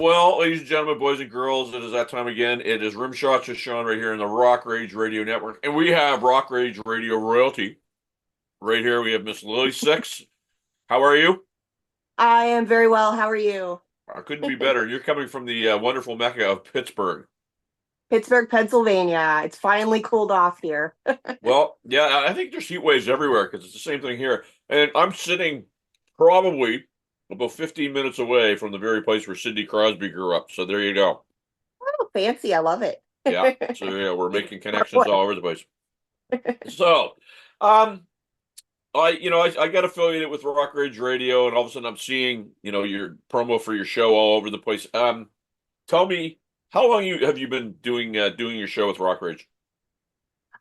Well, ladies and gentlemen, boys and girls, it is that time again. It is Rimshots with Sean right here in the Rock Rage Radio Network. And we have Rock Rage Radio royalty. Right here, we have Miss Lily Sixx. How are you? I am very well. How are you? Couldn't be better. You're coming from the wonderful Mecca of Pittsburgh. Pittsburgh, Pennsylvania. It's finally cooled off here. Well, yeah, I think there's heat waves everywhere because it's the same thing here. And I'm sitting probably about 15 minutes away from the very place where Sidney Crosby grew up. So there you go. Oh, fancy. I love it. Yeah. So yeah, we're making Our connections boy. all over the place. So, um, I got affiliated with Rock Ridge Radio, and all of a sudden I'm seeing, your promo for your show all over the place. Tell me, how long have you been doing your show with Rock Ridge?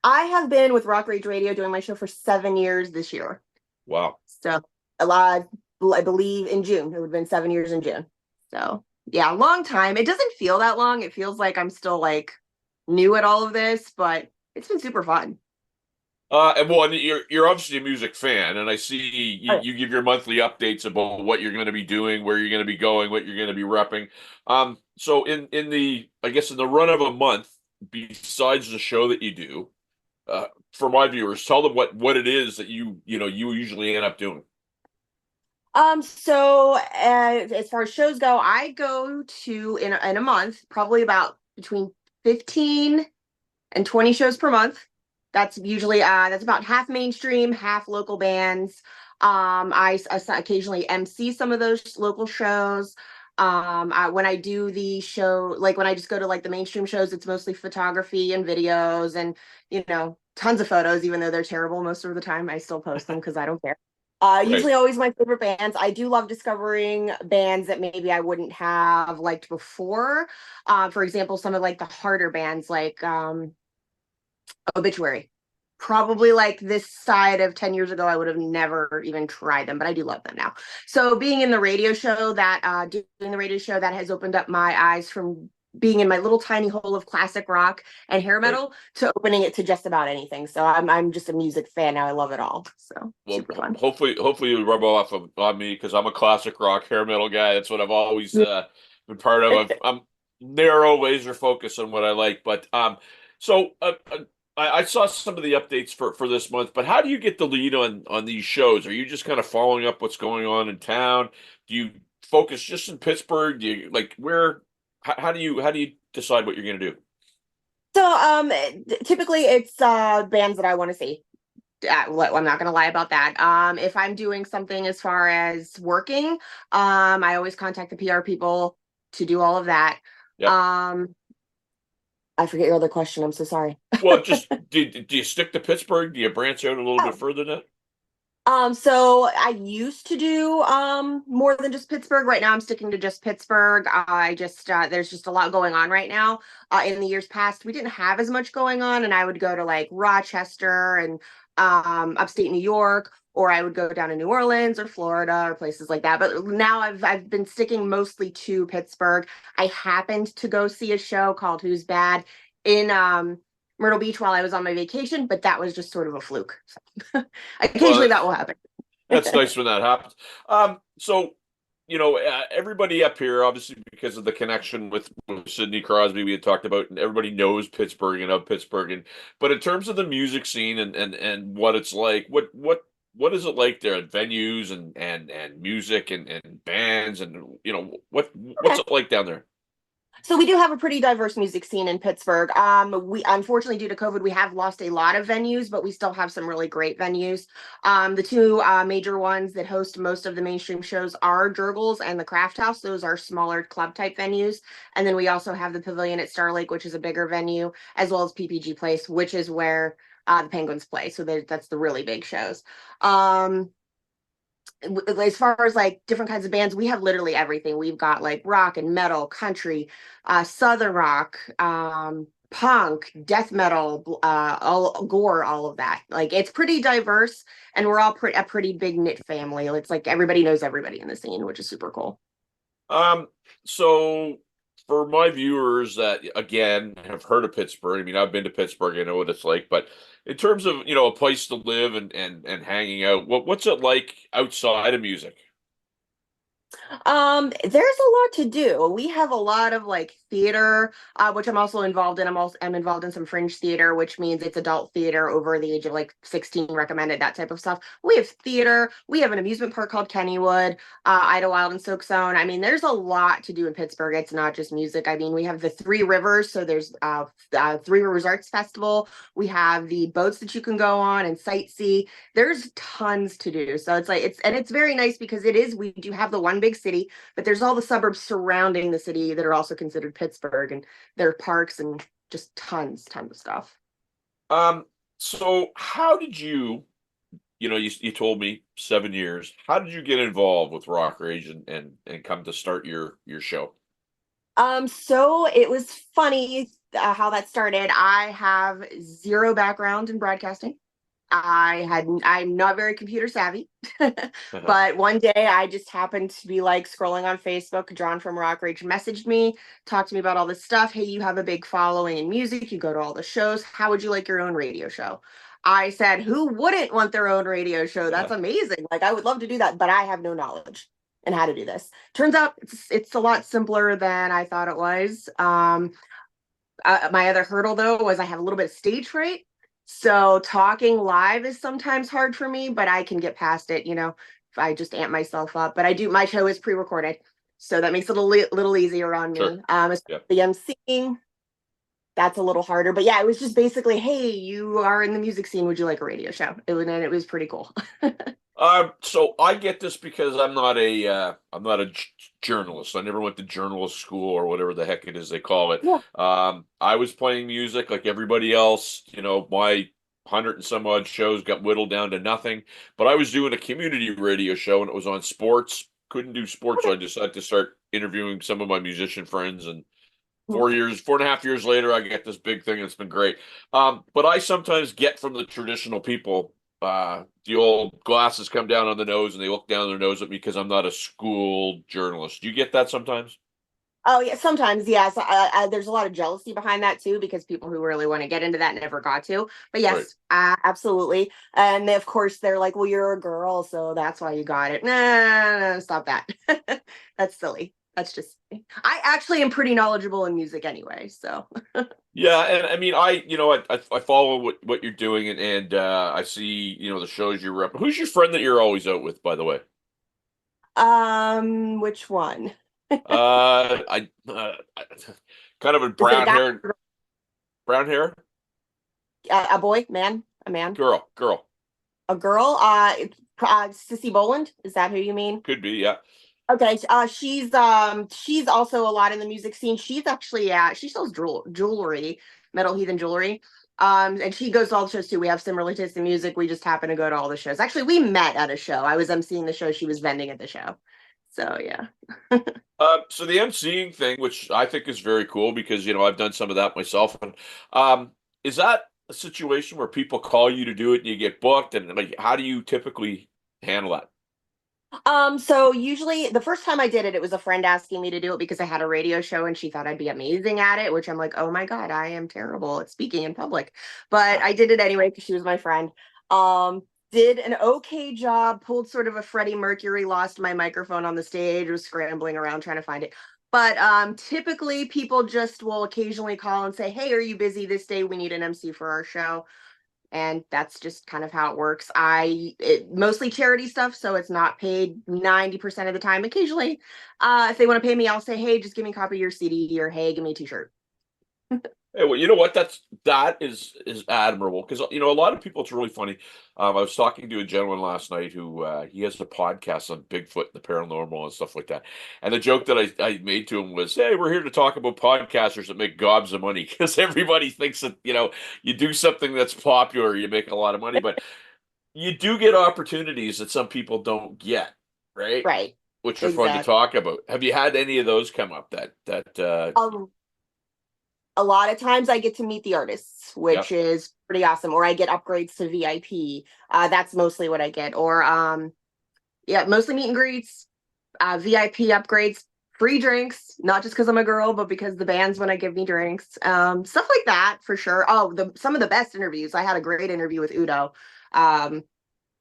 I have been with Rock Rage Radio doing my show for 7 years this year. Wow. So a lot, I believe in June. It would have been 7 years in June. So yeah, a long time. It doesn't feel that long. It feels like I'm still like new at all of this, but it's been super fun. And you're obviously a music fan, and I see you give your monthly updates about what you're going to be doing, where you're going to be going, what you're going to be repping. So in the I guess in the run of a month, besides the show that you do, for my viewers, tell them what it is that you usually end up doing. As far as shows go, I go to in a month, probably about between 15 and 20 shows per month. That's usually that's about half mainstream, half local bands. I occasionally MC some of those local shows. When I do the show, like when I just go to like the mainstream shows, it's mostly photography and videos and tons of photos, even though they're terrible most of the time. I still post them because I don't care. Right. Usually always my favorite bands. I do love discovering bands that maybe I wouldn't have liked before. For example, some of like the harder bands like Obituary. Probably like this side of 10 years ago, I would have never even tried them, but I do love them now. So being in the radio show doing the radio show that has opened up my eyes from being in my little tiny hole of classic rock and hair Right. metal to opening it to just about anything. So I'm just a music fan now. I love it all. So Well, super fun. hopefully you rub off on me because I'm a classic rock hair metal guy. That's what I've always been part of. I'm narrow laser focus on what I like. But so I saw some of the updates for this month. But how do you get the lead on these shows? Are you just kind of following up what's going on in town? Do you focus just in Pittsburgh? Do you like where? How do you decide what you're going to do? Typically it's bands that I want to see. I'm not gonna lie about that. If I'm doing something as far as working, I always contact the PR people to do all of that. Yep. Um, I forget your other question. I'm so sorry. Well, just do you stick to Pittsburgh? Do you branch out a little bit Oh, further than that? so I used to do more than just Pittsburgh. Right now I'm sticking to just Pittsburgh. I just there's just a lot going on right now. In the years past, we didn't have as much going on, and I would go to like Rochester and upstate New York, or I would go down to New Orleans or Florida or places like that. But now I've been sticking mostly to Pittsburgh. I happened to go see a show called Who's Bad in Myrtle Beach while I was on my vacation, but that was just sort of a fluke. Well, Occasionally that will happen. that's nice when that happens. So everybody up here, obviously, because of the connection with Sidney Crosby, we had talked about, and everybody knows Pittsburgh and of Pittsburgh. But in terms of the music scene and what it's like, what is it like there at venues and music and bands and what's Okay. it like down there? So we do have a pretty diverse music scene in Pittsburgh. We unfortunately due to COVID, we have lost a lot of venues, but we still have some really great venues. The two major ones that host most of the mainstream shows are Jurgles and the Craft House. Those are smaller club type venues. And then we also have the Pavilion at Star Lake, which is a bigger venue, as well as PPG Place, which is where the Penguins play. So that's the really big shows. Um, as far as like different kinds of bands, we have literally everything. We've got like rock and metal, country, southern rock, punk, death metal, all gore, all of that. Like it's pretty diverse, and we're all a pretty big knit family. It's like everybody knows everybody in the scene, which is super cool. Um, so for my viewers that again have heard of Pittsburgh, I mean, I've been to Pittsburgh, I know what it's like, but in terms of, a place to live and hanging out, what's it like outside of music? There's a lot to do. We have a lot of like theater, which I'm also involved in. I'm involved in some fringe theater, which means it's adult theater over the age of like 16 recommended, that type of stuff. We have theater. We have an amusement park called Kennywood, Idlewild and Soak Zone. I mean, there's a lot to do in Pittsburgh. It's not just music. I mean, we have the Three Rivers, so there's Three Rivers Arts Festival. We have the boats that you can go on and sightsee. There's tons to do. So it's like it's very nice because we do have the one big city, but there's all the suburbs surrounding the city that are also considered Pittsburgh, and there are parks and just tons of stuff. Um, so how did you, you told me 7 years. How did you get involved with Rock Rage and come to start your show? So it was funny how that started. I have zero background in broadcasting. I'm not very computer savvy, Uh-huh. but one day I just happened to be like scrolling on Facebook. John from Rock Rage messaged me, talked to me about all this stuff. Hey, you have a big following in music. You go to all the shows. How would you like your own radio show? I said, who wouldn't want their own radio show? That's Uh-huh. amazing. Like, I would love to do that, but I have no knowledge in how to do this. Turns out it's a lot simpler than I thought it was. My other hurdle though was I have a little bit of stage fright. So talking live is sometimes hard for me, but I can get past it, if I just amp myself up. But my show is pre-recorded. So that makes it a little easier on Sure. me. As Yeah. the emceeing, that's a little harder. But yeah, it was just basically, hey, you are in the music scene. Would you like a radio show? And it was pretty cool. So I get this because I'm not a journalist. I never went to journalist school or whatever the heck it is they call it. Yeah. I was playing music like everybody else. My hundred and some odd shows got whittled down to nothing. But I was doing a community radio show and it was on sports. Couldn't do sports, so Okay. I decided to start interviewing some of my musician friends. And Hmm. 4.5 years later, I get this big thing. And it's been great. But I sometimes get from the traditional people, the old glasses come down on the nose and they look down their nose at me because I'm not a school journalist. Do you get that sometimes? Oh yeah, sometimes yes. There's a lot of jealousy behind that too, because people who really want to get into that never got to. But Right. yes, absolutely. And of course, they're like, "Well, you're a girl, so that's why you got it." Nah, stop that. That's silly. That's just. I actually am pretty knowledgeable in music anyway, so. Yeah, and I mean, I follow what you're doing, and I see the shows you're up. Who's your friend that you're always out with, by the way? Which one? I kind of a Is it a guy, brown hair a boy, man, a man, girl. a girl? Sissy Boland. Is that who you mean? Could be, yeah. Okay, she's also a lot in the music scene. She's actually she sells jewelry, metal heathen jewelry. And she goes to all the shows too. We have similar tastes in music. We just happen to go to all the shows. Actually, we met at a show. I was emceeing the show. She was vending at the show. So yeah. So the emceeing thing, which I think is very cool because I've done some of that myself. And is that a situation where people call you to do it and you get booked? And like, how do you typically handle that? So usually the first time I did it, it was a friend asking me to do it because I had a radio show and she thought I'd be amazing at it, which I'm like, oh my God, I am terrible at speaking in public. But I did it anyway because she was my friend. Did an okay job, pulled sort of a Freddie Mercury, lost my microphone on the stage, was scrambling around trying to find it. But typically people just will occasionally call and say, hey, are you busy this day? We need an MC for our show, and that's just kind of how it works. Mostly charity stuff, so it's not paid 90% of the time. Occasionally, if they want to pay me, I'll say, hey, just give me a copy of your CD, or hey, give me a t-shirt. Hey, well, you know what? That is admirable because a lot of people. It's really funny. I was talking to a gentleman last night who he has a podcast on Bigfoot and the paranormal and stuff like that. And the joke that I made to him was, "Hey, we're here to talk about podcasters that make gobs of money because everybody thinks that you do something that's popular, you make a lot of money, but you do get opportunities that some people don't get, right? Right. Which are fun to Exactly. talk about. Have you had any of those come up that Um, a lot of times I get to meet the artists, yeah. which is pretty awesome, or I get upgrades to VIP. That's mostly what I get. Or yeah, mostly meet and greets, VIP upgrades, free drinks, not just because I'm a girl, but because the bands want to give me drinks. Stuff like that for sure. Oh, some of the best interviews. I had a great interview with Udo. Um,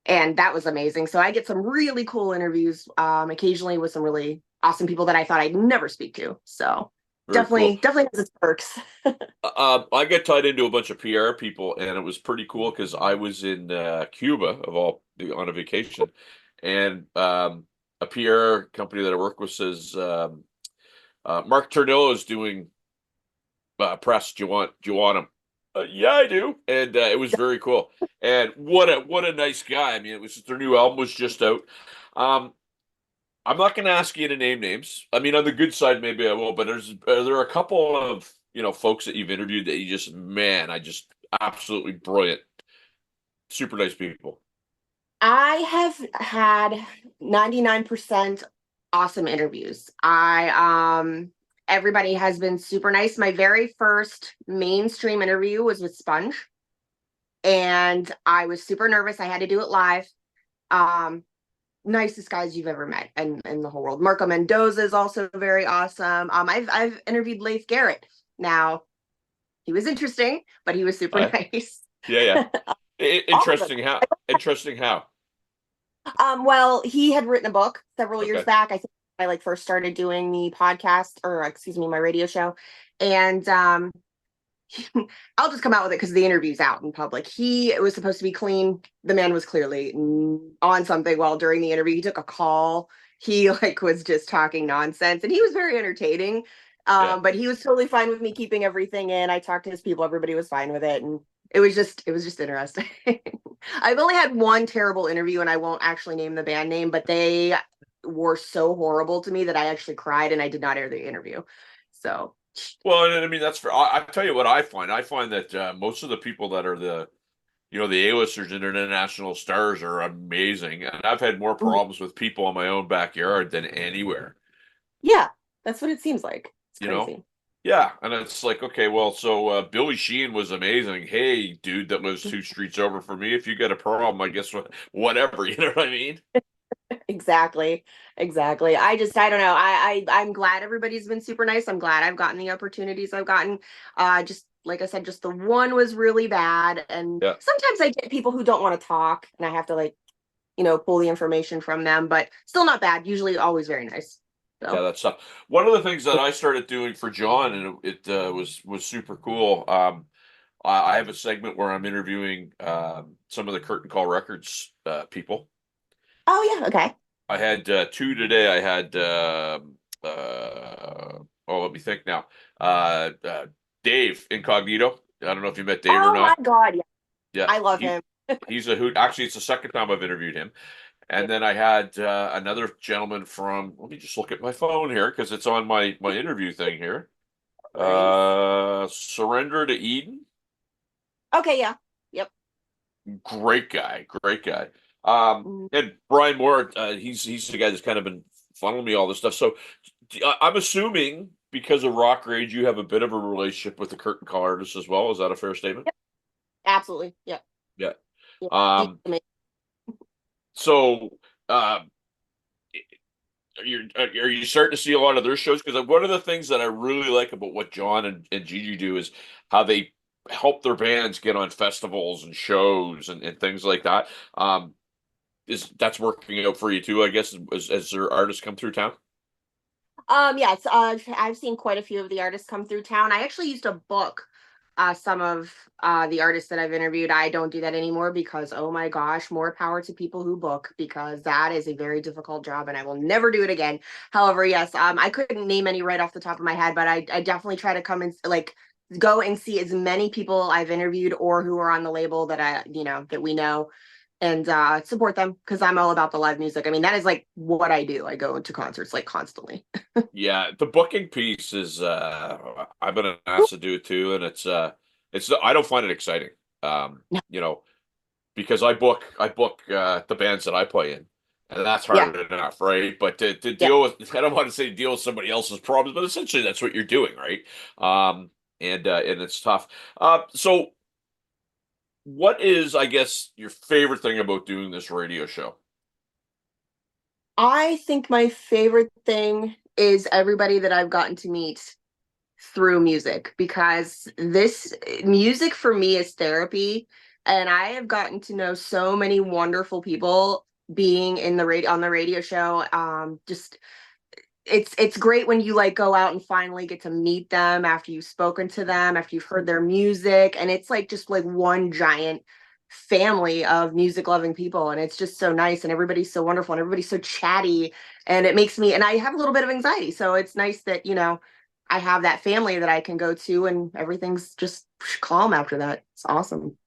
and that was amazing. So I get some really cool interviews, occasionally with some really awesome people that I thought I'd never speak to. So Very cool. definitely has its perks. I got tied into a bunch of PR people, and it was pretty cool because I was in Cuba on a vacation, and a PR company that I work with says Mark Turnillo is doing press. Do you want him? Yeah, I do, and it was very cool. And what a nice guy. I mean, it was their new album was just out. Um, I'm not going to ask you to name names. I mean, on the good side, maybe I will. But are there a couple of folks that you've interviewed that you just I just absolutely brilliant, super nice people. I have had 99% awesome interviews. I everybody has been super nice. My very first mainstream interview was with Sponge, and I was super nervous. I had to do it live. Um Nicest guys you've ever met in the whole world. Marco Mendoza is also very awesome. I've interviewed Leif Garrett. Now, he was interesting, but he was super Uh, nice. yeah, yeah. All of them. Interesting how. Interesting how. Well, he had written a book several years Okay. back. I think I like first started doing the podcast, or excuse me, my radio show. And I'll just come out with it because the interview's out in public. He was supposed to be clean. The man was clearly on something while during the interview. He took a call. He like was just talking nonsense, and he was very entertaining. Yeah. But he was totally fine with me keeping everything in. I talked to his people. Everybody was fine with it, and it was just interesting. I've only had one terrible interview, and I won't actually name the band name, but they were so horrible to me that I actually cried, and I did not air the interview. So Well, and I mean that's for. I tell you what I find. I find that most of the people that are the A-listers and international stars are amazing, and I've had more mhm. problems with people in my own backyard than anywhere. Yeah, that's what it seems like. It's You know? crazy. Yeah, and it's like, okay, well, so Billy Sheehan was amazing. Hey, dude, that lives two streets over from me. If you got a problem, I guess whatever. You know what I mean? Exactly. Exactly. I don't know. I'm glad everybody's been super nice. I'm glad I've gotten the opportunities I've gotten. Just like I said, just the one was really bad. And Yeah, sometimes I get people who don't want to talk and I have to like, pull the information from them, but still not bad. Usually always very nice. yeah, So that's stuff. One of the things that I started doing for John, and it was super cool. I have a segment where I'm interviewing some of the Curtain Call Records people. oh yeah, okay. I had two today. I had let me think now. Dave Incognito. I don't know if you met Dave or Oh my not. God. Yeah. Yeah, I love him. he's a hoot. Actually, it's the second time I've interviewed him. And then I had another gentleman from. Let me just look at my phone here because it's on my interview thing here. Worries. Surrender to Eden. Okay, yeah. Yep. Great guy, great guy. Mm. And Brian Moore, he's the guy that's kind of been funneling me all this stuff. So I'm assuming because of Rock Rage, you have a bit of a relationship with the curtain call artists as well. Is that a fair statement? Yep. Absolutely. Yep. Yeah. Yeah. Um, so uh, are you starting to see a lot of their shows? Because one of the things that I really like about what John and Gigi do is how they help their bands get on festivals and shows and things like that. Is that's working out for you too, I guess, as their artists come through town? Yes, I've seen quite a few of the artists come through town. I actually used to book some of the artists that I've interviewed. I don't do that anymore because, oh my gosh, more power to people who book because that is a very difficult job and I will never do it again. However, yes, I couldn't name any right off the top of my head, but I definitely try to come and like go and see as many people I've interviewed or who are on the label that that we know and support them because I'm all about the live music. I mean, that is like what I do. I go to concerts like constantly. Yeah, the booking piece is I've been asked to do it too, and it's I don't find it exciting. No. You know, because I book the bands that I play in, and that's Yeah. hard enough, right? But to Yeah. deal with I don't want to say deal with somebody else's problems, but essentially that's what you're doing, right? Um, and it's tough. So what is, I guess, your favorite thing about doing this radio show? I think my favorite thing is everybody that I've gotten to meet through music because this music for me is therapy. And I have gotten to know so many wonderful people being in the radio on the radio show. Just it's great when you like go out and finally get to meet them after you've spoken to them, after you've heard their music, and it's like just like one giant family of music loving people, and it's just so nice, and everybody's so wonderful, and everybody's so chatty, and it makes me, and I have a little bit of anxiety, so it's nice that I have that family that I can go to, and everything's just calm after that. It's awesome.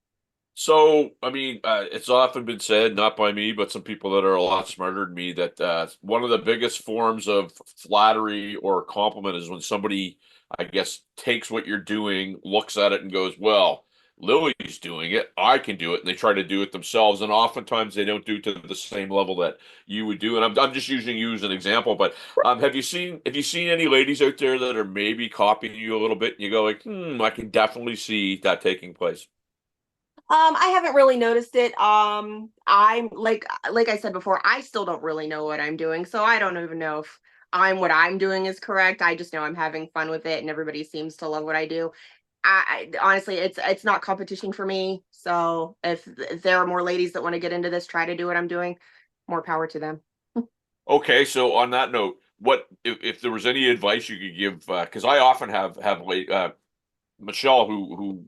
So, I mean, it's often been said, not by me, but some people that are a lot smarter than me, that one of the biggest forms of flattery or compliment is when somebody, I guess, takes what you're doing, looks at it, and goes, "Well, Lily's doing it. I can do it." And they try to do it themselves, and oftentimes they don't do it to the same level that you would do. And I'm just using you as an example, but have you seen any ladies out there that are maybe copying you a little bit, and you go like, I can definitely see that taking place. I haven't really noticed it. I'm like I said before, I still don't really know what I'm doing, so I don't even know if what I'm doing is correct. I just know I'm having fun with it, and everybody seems to love what I do. Honestly, it's not competition for me. So if there are more ladies that want to get into this, try to do what I'm doing, more power to them. Okay, so on that note, what if there was any advice you could give? Because I often have late Michelle, who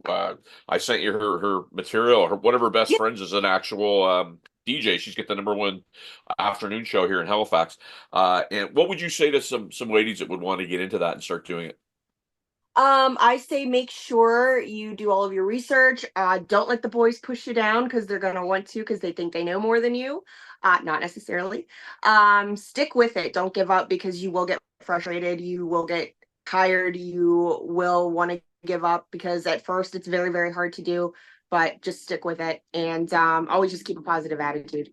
I sent you her material. One of her best Yeah. friends is an actual DJ. She's got the #1 afternoon show here in Halifax. And what would you say to some ladies that would want to get into that and start doing it? I say make sure you do all of your research. Don't let the boys push you down because they're gonna want to because they think they know more than you. Not necessarily. Stick with it. Don't give up because you will get frustrated. You will get tired. You will want to give up because at first it's very, very hard to do, but just stick with it and always just keep a positive attitude.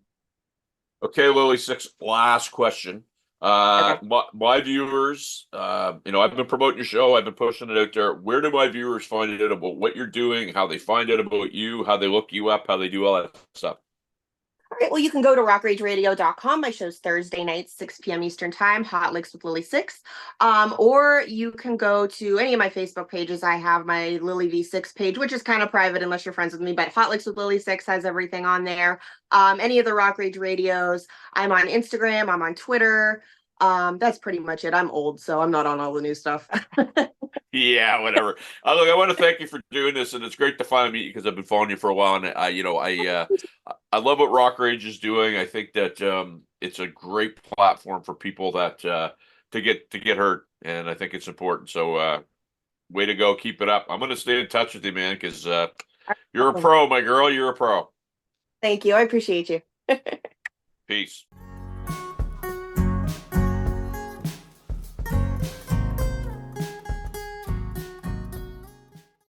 Okay, Lily, Sixx, last question. Okay. My viewers, I've been promoting your show, I've been pushing it out there. Where do my viewers find out about what you're doing, how they find out about you, how they look you up, how they do all that stuff? All right, well, you can go to rockrageradio.com. My show's Thursday nights, 6 p.m. Eastern Time, Hot Licks with Lily Sixx. Or you can go to any of my Facebook pages. I have my Lily V Sixx page, which is kind of private unless you're friends with me, but Hot Licks with Lily Sixx has everything on there. Any of the Rock Rage radios. I'm on Instagram, I'm on Twitter. That's pretty much it. I'm old, so I'm not on all the new stuff. Yeah, whatever. Look, I want to thank you for doing this, and it's great to finally meet you because I've been following you for a while, and I love what Rock Rage is doing. I think that it's a great platform for people that to get hurt, and I think it's important. So, way to go, keep it up. I'm gonna stay in touch with you, man, because you're a Awesome. pro, my girl. You're a pro. Thank you. I appreciate you. Peace.